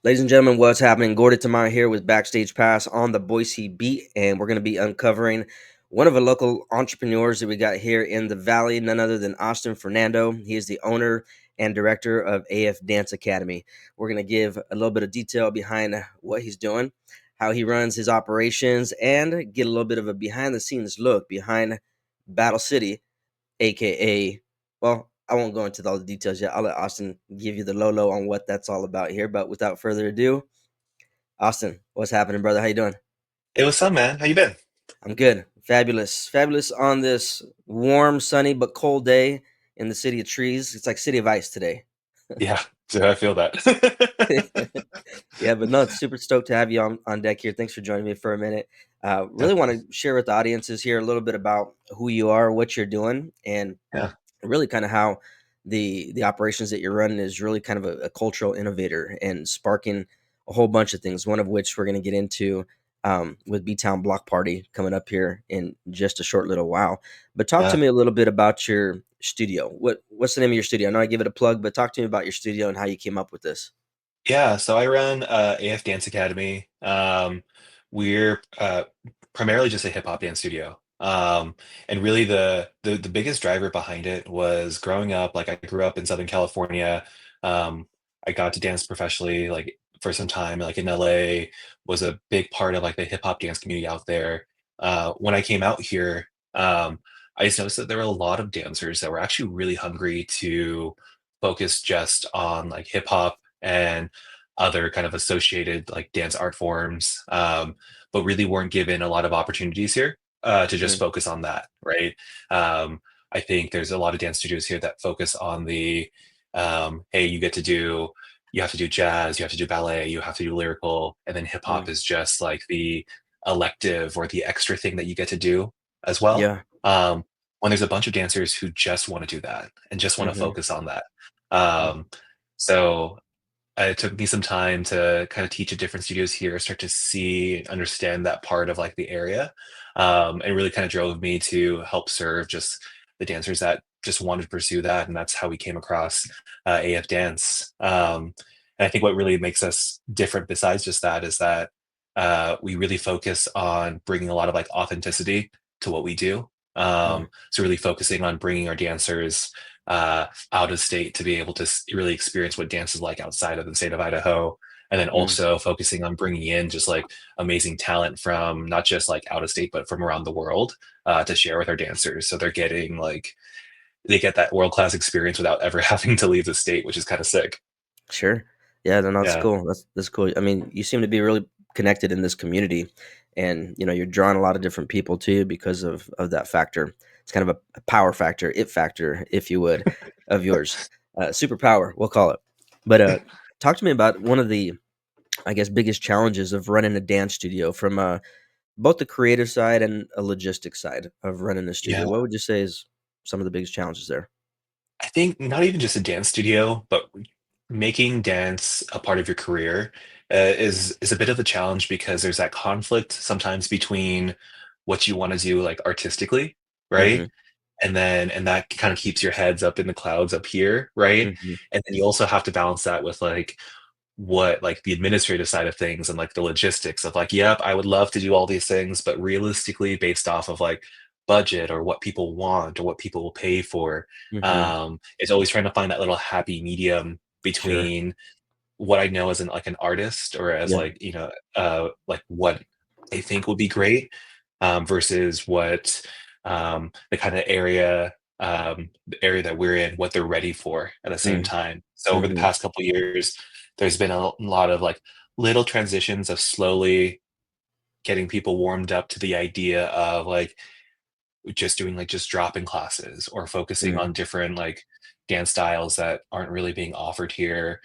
Ladies and gentlemen, what's happening? Gordie Tamayo here with Backstage Pass on the Boise Beat, and we're going to be uncovering one of the local entrepreneurs that we got here in the Valley, none other than Austin Fernando. He is the owner and director of AF Dance Academy. We're going to give a little bit of detail behind what he's doing, how he runs his operations, and get a little bit of a behind the scenes look behind Battle City, aka, well, I won't go into all the details yet. I'll let Austin give you the low on what that's all about here. But without further ado, Austin, what's happening, brother? How you doing? Hey, what's up, man? How you been? I'm good. Fabulous. Fabulous on this warm, sunny, but cold day in the city of trees. It's like City of Ice today. Yeah, so I feel that. Yeah, but no, it's super stoked to have you on deck here. Thanks for joining me for a minute. Really want Definitely. to share with the audiences here a little bit about who you are, what you're doing, and Yeah, really kind of how the operations that you're running is really kind of a cultural innovator and sparking a whole bunch of things. One of which we're going to get into with B Town Block Party coming up here in just a short little while. But talk to yeah, me a little bit about your studio. What's the name of your studio? I know I give it a plug, but talk to me about your studio and how you came up with this. yeah. So I run AF Dance Academy. We're primarily just a hip hop dance studio. And really the biggest driver behind it was growing up. Like I grew up in Southern California. Um, I got to dance professionally like for some time. Like in LA was a big part of like the hip hop dance community out there. When I came out here, I just noticed that there were a lot of dancers that were actually really hungry to focus just on like hip hop and other kind of associated like dance art forms, but really weren't given a lot of opportunities here to just Mm, focus on that, right? Um, I think there's a lot of dance studios here that focus on the hey, you have to do jazz, you have to do ballet, you have to do lyrical, and then hip hop mm, is just like the elective or the extra thing that you get to do as well. yeah. When there's a bunch of dancers who just want to do that and just want to Hmm. focus on that. Mm, Um, so it took me some time to kind of teach at different studios here, start to see and understand that part of like the area, and really kind of drove me to help serve just the dancers that just wanted to pursue that, and that's how we came across AF Dance. And I think what really makes us different, besides just that, is that we really focus on bringing a lot of like authenticity to what we do. mm, So really focusing on bringing our dancers out of state to be able to really experience what dance is like outside of the state of Idaho. And then mm. also focusing on bringing in just like amazing talent from not just like out of state, but from around the world to share with our dancers. So they're getting like, they get that world class experience without ever having to leave the state, which is kind of sick. Sure. Yeah, then that's Yeah. cool. That's cool. I mean, you seem to be really connected in this community, and you're drawing a lot of different people to you because of that factor. It's kind of a power factor, it factor, if you would, of yours. Superpower, we'll call it. But talk to me about one of the, I guess, biggest challenges of running a dance studio from both the creative side and a logistic side of running a studio. Yeah. What would you say is some of the biggest challenges there? I think not even just a dance studio, but making dance a part of your career is a bit of a challenge because there's that conflict sometimes between what you want to do like artistically, right? Mm-hmm. And that kind of keeps your heads up in the clouds up here, right? Mm-hmm. And then you also have to balance that with like what like the administrative side of things and like the logistics of like, yep, I would love to do all these things, but realistically based off of like budget or what people want or what people will pay for, Mm-hmm. it's always trying to find that little happy medium Sure. between what I know as an artist or as Yeah. like, like what I think would be great, versus what the kind of the area that we're in, what they're ready for at the same Mm. time. So over the Mhm. past couple of years, there's been a lot of like little transitions of slowly getting people warmed up to the idea of like just doing like just drop-in classes or focusing Mm. on different like dance styles that aren't really being offered here.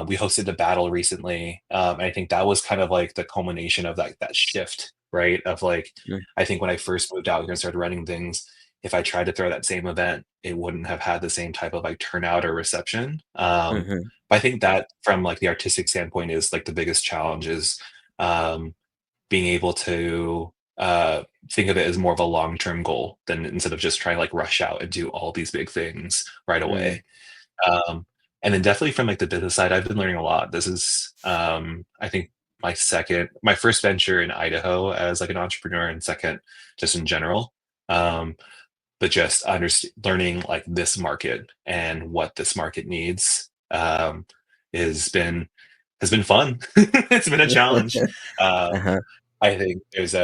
We hosted a battle recently, and I think that was kind of like the culmination of that shift, right? Of like, Mm. I think when I first moved out here and started running things, if I tried to throw that same event, it wouldn't have had the same type of like turnout or reception. Mhm. But I think that from like the artistic standpoint is like the biggest challenge is um, being able to think of it as more of a long-term goal than instead of just trying to like rush out and do all these big things right Mm. away. Um, And then definitely from like the business side, I've been learning a lot. This is, I think my first venture in Idaho as like an entrepreneur, and second, just in general. Um, but just learning like this market and what this market needs, has been has been fun. It's been a challenge. Um, Uh-huh. I think there's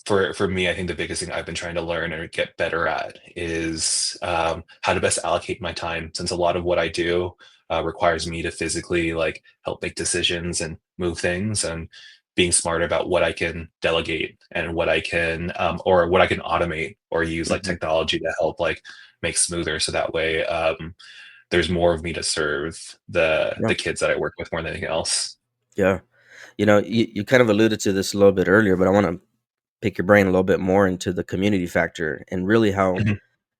for me, I think the biggest thing I've been trying to learn or get better at is, how to best allocate my time, since a lot of what I do requires me to physically like help make decisions and move things, and being smart about what I can delegate and what I can, or what I can automate or use like Mhm. technology to help like make smoother, so that way, there's more of me to serve Yeah. the kids that I work with more than anything else. Yeah. You kind of alluded to this a little bit earlier, but I want to pick your brain a little bit more into the community factor and really how Mhm,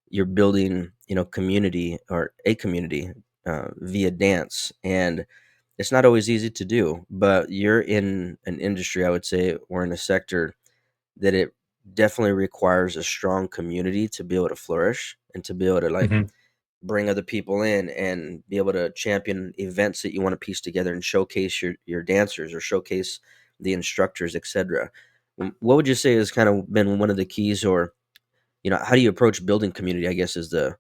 you're building, community or a community via dance. And it's not always easy to do, but you're in an industry, I would say, or in a sector that it definitely requires a strong community to be able to flourish and to be able to like mhm. bring other people in and be able to champion events that you want to piece together and showcase your dancers or showcase the instructors, etc. What would you say has kind of been one of the keys, or how do you approach building community? I guess is the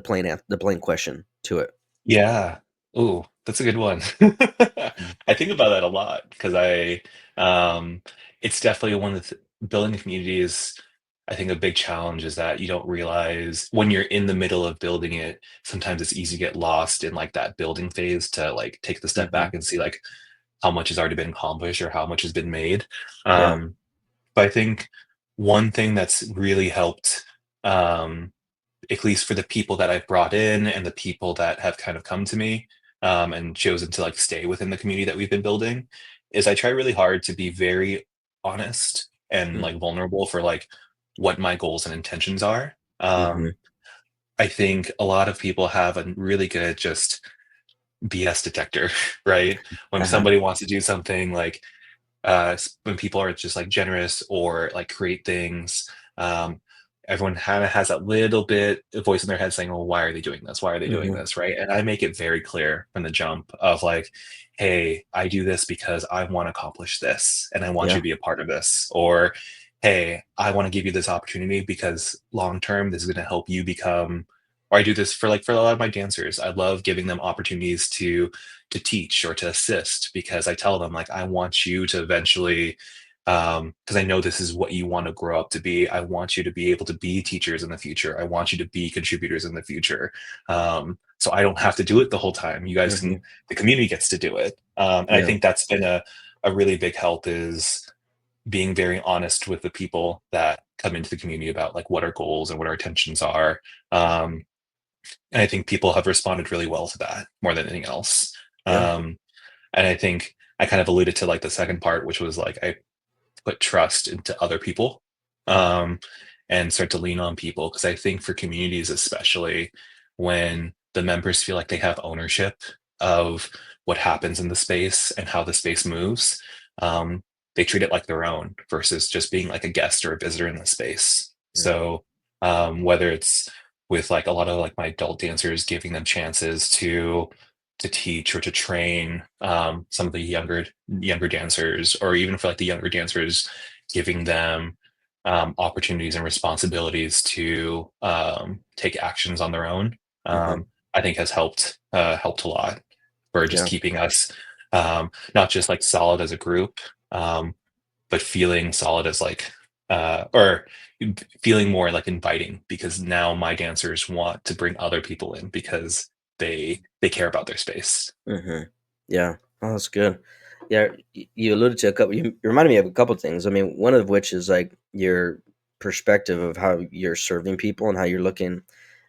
plain question to it. Yeah. Ooh, that's a good one. Mm. I think about that a lot because um, it's definitely one of the building a community is, I think a big challenge is that you don't realize when you're in the middle of building it, sometimes it's easy to get lost in like that building phase, to like take the step Hmm. back and see like how much has already been accomplished or how much has been made. Yeah. Um, but I think one thing that's really helped, um, at least for the people that I've brought in and the people that have kind of come to me, and chosen to like stay within the community that we've been building, is I try really hard to be very honest and like vulnerable for like what my goals and intentions are. Mm-hmm. I think a lot of people have a really good just BS detector, right? When Uh-huh. somebody wants to do something like, when people are just like generous or like create things, um, everyone kind of has that little bit of voice in their head saying, well, why are they doing this, why are they doing Hmm. this, right? And I make it very clear from the jump of like, hey, I do this because I want to accomplish this and I want you Yeah. to be a part of this, or hey, I want to give you this opportunity because long term this is going to help you become, or I do this for like for a lot of my dancers, I love giving them opportunities to teach or to assist, because I tell them like I want you to eventually, because I know this is what you want to grow up to be. I want you to be able to be teachers in the future. I want you to be contributors in the future. So I don't have to do it the whole time. You guys Hmm. can, the community gets to do it. And I Yeah. think that's been a really big help, is being very honest with the people that come into the community about like what our goals and what our intentions are. Um, and I think people have responded really well to that more than anything else. Yeah. Um, and I think I kind of alluded to like the second part, which was like I put trust into other people, Hmm. um, and start to lean on people. Because I think for communities, especially when the members feel like they have ownership of what happens in the space and how the space moves, um, they treat it like their own versus just being like a guest or a visitor in the space. Yeah. So, whether it's with like a lot of like my adult dancers, giving them chances to teach or to train, some of the younger dancers, or even for like the younger dancers, giving them, opportunities and responsibilities to, take actions on their own, Hmm. I think has helped a lot for just Yeah. keeping us, not just like solid as a group, um, but feeling solid as like, or feeling more like inviting, because now my dancers want to bring other people in because they care about their space. Hmm. Yeah. Oh, that's good. Yeah, you alluded to a couple. You reminded me of a couple things. I mean, one of which is like your perspective of how you're serving people and how you're looking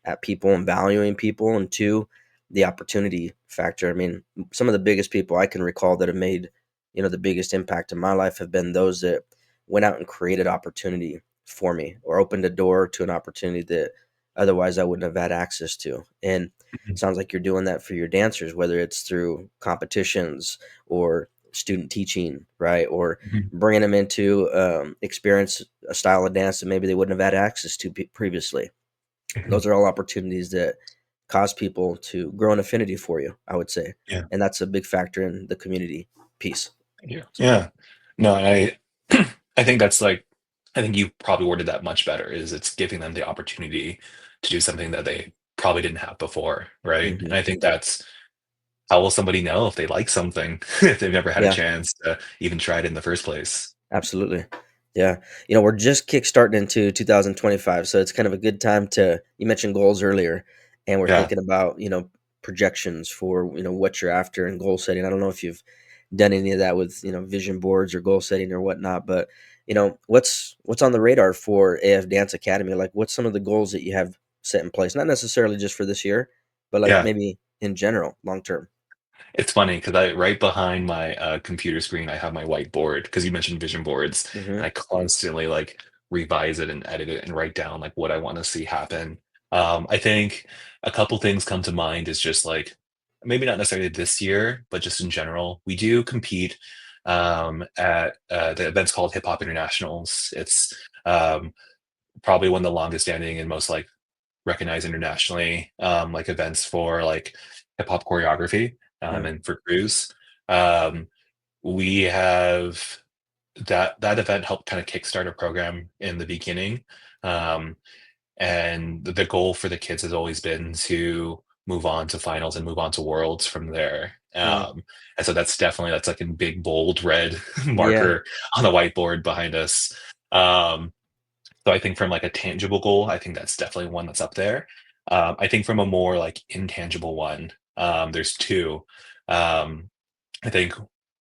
at people and valuing people, and two, the opportunity factor. I mean, some of the biggest people I can recall that have made, the biggest impact in my life have been those that went out and created opportunity for me or opened a door to an opportunity that otherwise I wouldn't have had access to. And Mhm, sounds like you're doing that for your dancers, whether it's through competitions or student teaching, right? Or mhm, bringing them into experience a style of dance that maybe they wouldn't have had access to previously. mhm, Those are all opportunities that cause people to grow an affinity for you, I would say. Yeah. And that's a big factor in the community piece. Yeah. Yeah. No, and I think that's like I think you probably worded that much better, is it's giving them the opportunity to do something that they probably didn't have before, right? And Hmm. I think that's how will somebody know if they like something if they've never had a Yeah. chance to even try it in the first place? Absolutely. Yeah. We're just kickstarting into 2025. So it's kind of a good time to, you mentioned goals earlier, and we're Yeah. thinking about, projections for, what you're after and goal setting. I don't know if you've done any of that with, vision boards or goal setting or whatnot, but, what's on the radar for AF Dance Academy? Like, what's some of the goals that you have set in place? Not necessarily just for this year, but like Yeah. maybe in general, long term. It's funny because I right behind my, computer screen, I have my whiteboard because you mentioned vision boards, and Hmm. I constantly, like, revise it and edit it and write down, like, what I wanna see happen. I think a couple things come to mind is just, like, maybe not necessarily this year, but just in general. We do compete, at, the event's called Hip Hop Internationals. It's, um, probably one of the longest standing and most, like, recognized internationally, like events for like hip hop choreography, Yeah. and for crews. Um, we have that event helped kind of kickstart a program in the beginning. Um, and the goal for the kids has always been to move on to finals and move on to worlds from there. Mm. And so that's like in big bold red Yeah. marker on the whiteboard behind us. Um, so I think from like a tangible goal, I think that's definitely one that's up there. I think from a more like intangible one, there's two. Um, I think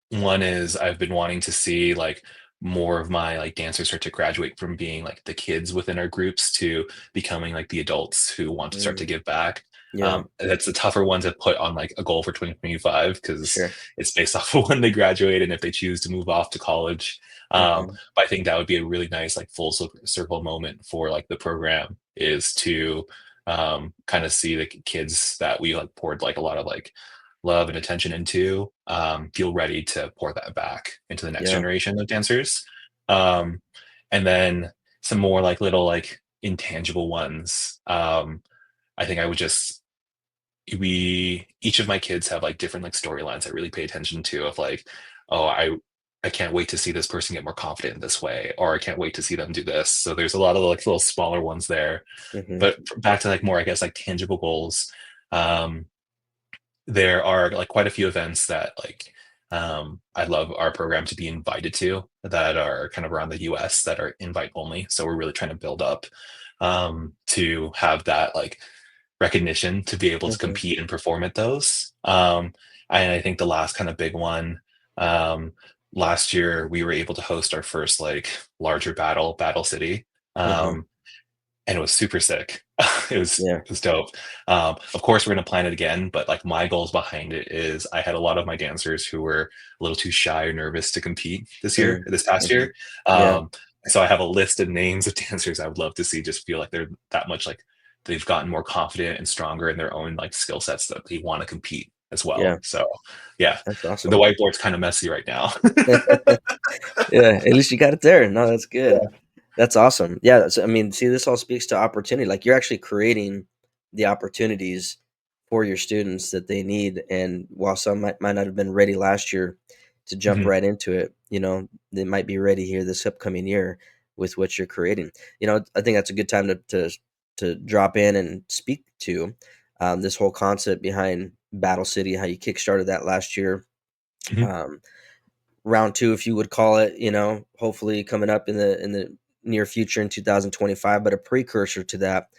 one is I've been wanting to see like more of my like dancers start to graduate from being like the kids within our groups to becoming like the adults who want to start to Mm. give back. Yeah. That's a tougher one to put on like a goal for 2025 because Sure. it's based off of when they graduate and if they choose to move off to college. Hmm. But I think that would be a really nice like full circle moment for like the program is to kind of see the kids that we like poured like a lot of like love and attention into, feel ready to pour that back into the next Yeah. generation of dancers. Um, and then some more like little like intangible ones. I think I would just we each of my kids have like different like storylines I really pay attention to of like, oh, I can't wait to see this person get more confident in this way, or I can't wait to see them do this. So there's a lot of like little smaller ones there. Hmm. But back to like more, I guess, like tangible goals. Um, there are like quite a few events that like I'd love our program to be invited to that are kind of around the US that are invite only. So we're really trying to build up to have that like recognition to be able to Hmm. compete and perform at those. And I think the last kind of big one, um, last year we were able to host our first like larger Battle City. Uh-huh. Um, and it was super sick. Yeah. It was dope. Of course, we're gonna plan it again, but like my goals behind it is I had a lot of my dancers who were a little too shy or nervous to compete Mm. this past Mhm. year. Yeah. Um, so I have a list of names of dancers I would love to see just feel like they're that much like they've gotten more confident and stronger in their own like skill sets that they want to compete as Yeah. well. So yeah, That's the awesome. whiteboard's kind of messy right now. Yeah, at least you got it there. No, that's good. That's awesome. Yeah, I mean, see, this all speaks to opportunity. Like you're actually creating the opportunities for your students that they need. And while some might not have been ready last year to jump Mhm, right into it, they might be ready here this upcoming year with what you're creating. I think that's a good time to drop in and speak to this whole concept behind Battle City, how you kickstarted that last year. mhm. Um, Round two, if you would call it, hopefully coming up in the near future in 2025, but a precursor to that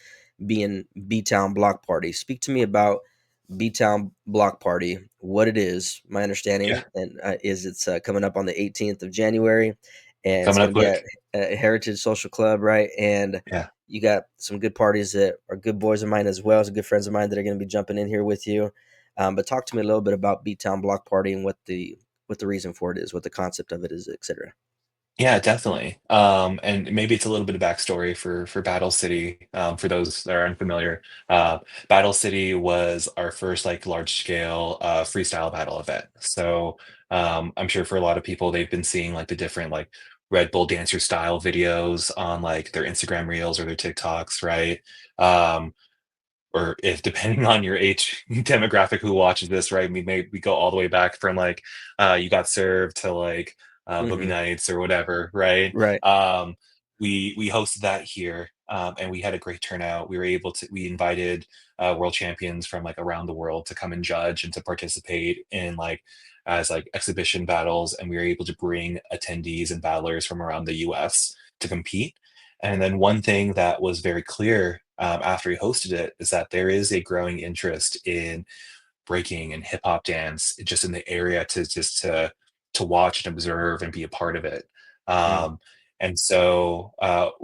being B Town Block Party. Speak to me about B Town Block Party, what it is. My Yeah, understanding and is it's coming up on the 18th of January, and it's coming going up to be at quick. Heritage Social Club, right? And Yeah. you got some good parties that are good boys of mine as well as good friends of mine that are going to be jumping in here with you. But talk to me a little bit about B Town Block Party and what the reason for it is, what the concept of it is, etc. Yeah, definitely. And maybe it's a little bit of backstory for Battle City, for those that are unfamiliar. Battle City was our first like large scale freestyle battle event. So I'm sure for a lot of people, they've been seeing like the different like Red Bull dancer style videos on like their Instagram reels or their TikToks, right? Um, or if depending on your age demographic who watches this, right? We go all the way back from like You Got Served to like Boogie Hmm. Nights or whatever, right? Right. We hosted that here, and we had a great turnout. We invited world champions from like around the world to come and judge and to participate in like as like exhibition battles, and we were able to bring attendees and battlers from around the US to compete. And then one thing that was very clear after we hosted it is that there is a growing interest in breaking and hip hop dance just in the area to watch and observe and be a part of it. Mm, And so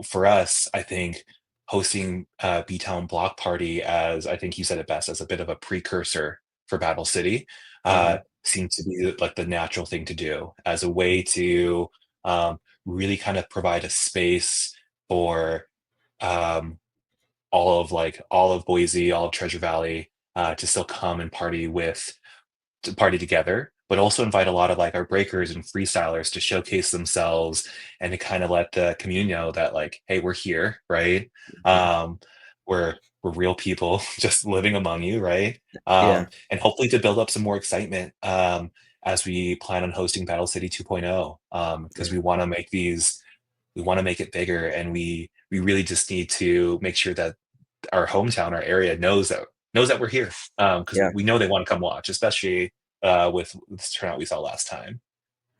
for us, I think hosting B Town Block Party, as I think you said it best, as a bit of a precursor for Battle City, hmm. seemed to be like the natural thing to do as a way to um, really kind of provide a space for um, all of Boise, all of Treasure Valley, to still come and to party together, but also invite a lot of like our breakers and freestylers to showcase themselves and to kind of let the community know that like, hey, we're here, right? Hmm. Um, we're real people just living among you, right? Yeah. And hopefully to build up some more excitement as we plan on hosting Battle City 2.0, because Yeah. we want to make it bigger, and we really just need to make sure that our hometown, our area knows that we're here, because Yeah. we know they want to come watch, especially with this turnout we saw last time.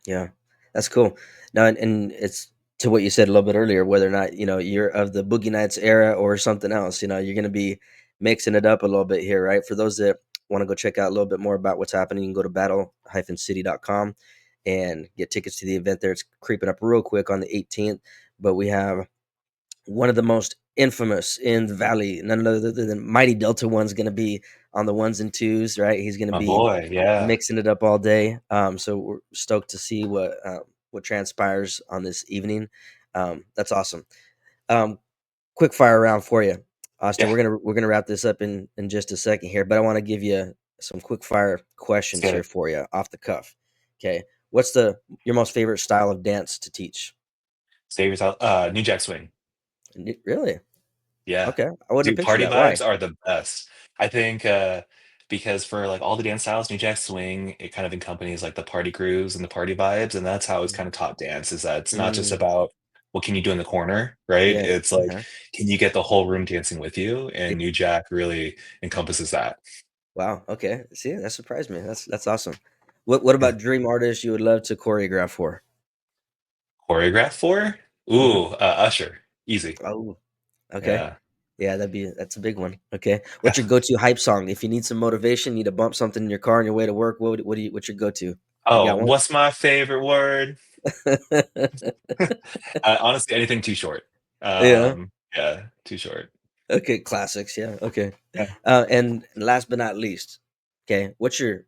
Yeah, that's cool. Now, and it's to what you said a little bit earlier, whether or not you're of the Boogie Nights era or something else. You're going to be mixing it up a little bit here, right? For those that want to go check out a little bit more about what's happening, you can go to battle-city.com and get tickets to the event there. It's creeping up real quick on the 18th, but we have one of the most infamous in the valley, none other than Mighty Delta One's going to be on the ones and twos, right? He's going to My be boy, yeah. mixing it up all day. So we're stoked to see what transpires on this evening. That's awesome. Um, quick fire round for you, Austin. Yeah, We're gonna wrap this up in just a second here, but I want to give you some quick fire let's questions get here it. for you off the cuff. Okay, what's the your most favorite style of dance to teach? Save yourself. New Jack Swing. Really? Yeah. Okay, I wouldn't have Dude, pictured party that. Why? vibes are the best. I think because for like all the dance styles, New Jack Swing, it kind of accompanies like the party grooves and the party vibes. And that's how it's kind of taught dance, is that it's not just Mm, about what can you do in the corner, right? yeah. It's like, Uh-huh. can you get the whole room dancing with you? Yeah. And New Jack really encompasses that. Wow. Okay. See, that surprised me. That's awesome. What Yeah. about dream artists you would love to choreograph for? Choreograph for? Hmm. Ooh, Usher. Easy. Oh, okay. Yeah. Yeah, that's a big one. Okay. What's your go-to hype song? If you need some motivation, need to bump something in your car on your way to work, what's your go-to? You Oh, got one? what's my favorite word? Honestly, anything too short. Yeah. Yeah, too short. Okay, classics. Yeah. Okay. Yeah. And last but not least, okay, what's your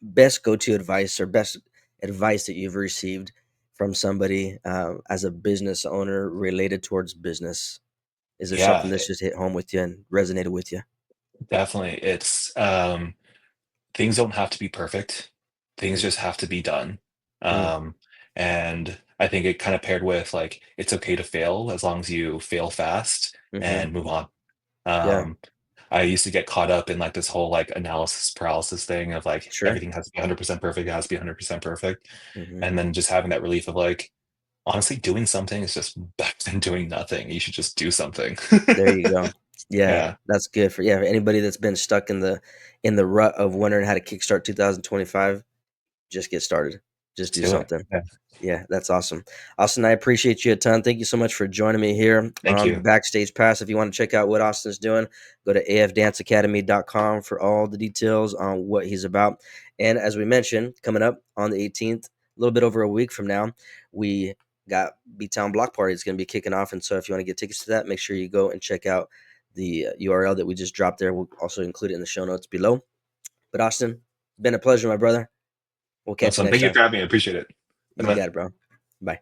best go-to advice or best advice that you've received from somebody as a business owner related towards business? Is there something Yeah, that's just hit home with you and resonated with you? definitely. It's things don't have to be perfect. Things Mm, just have to be done. mm, Um, and I think it kind of paired with like it's okay to fail as long as you fail fast mhm. and move on. Yeah, Um, I used to get caught up in like this whole like analysis paralysis thing of like sure. everything has to be 100% perfect, it has to be 100% perfect. Mhm. And then just having that relief of like, honestly, doing something is just better than doing nothing. You should just do something. There you go. Yeah, Yeah, that's good for yeah, for anybody that's been stuck in the rut of wondering how to kickstart 2025, just get started. Just just do do it. something. Yeah. Yeah, that's awesome. Austin, I appreciate you a ton. Thank you so much for joining me here Thank on the you. Backstage Pass. If you want to check out what Austin's doing, go to afdanceacademy.com for all the details on what he's about. And as we mentioned, coming up on the 18th, a little bit over a week from now, we got B Town Block Party. It's going to be kicking off. And so if you want to get tickets to that, make sure you go and check out the URL that we just dropped there. We'll also include it in the show notes below. But Austin, been a pleasure, my brother. We'll catch you Awesome. next Thank you time. for having me. I appreciate it. Bye You bye. got it, bro. Bye.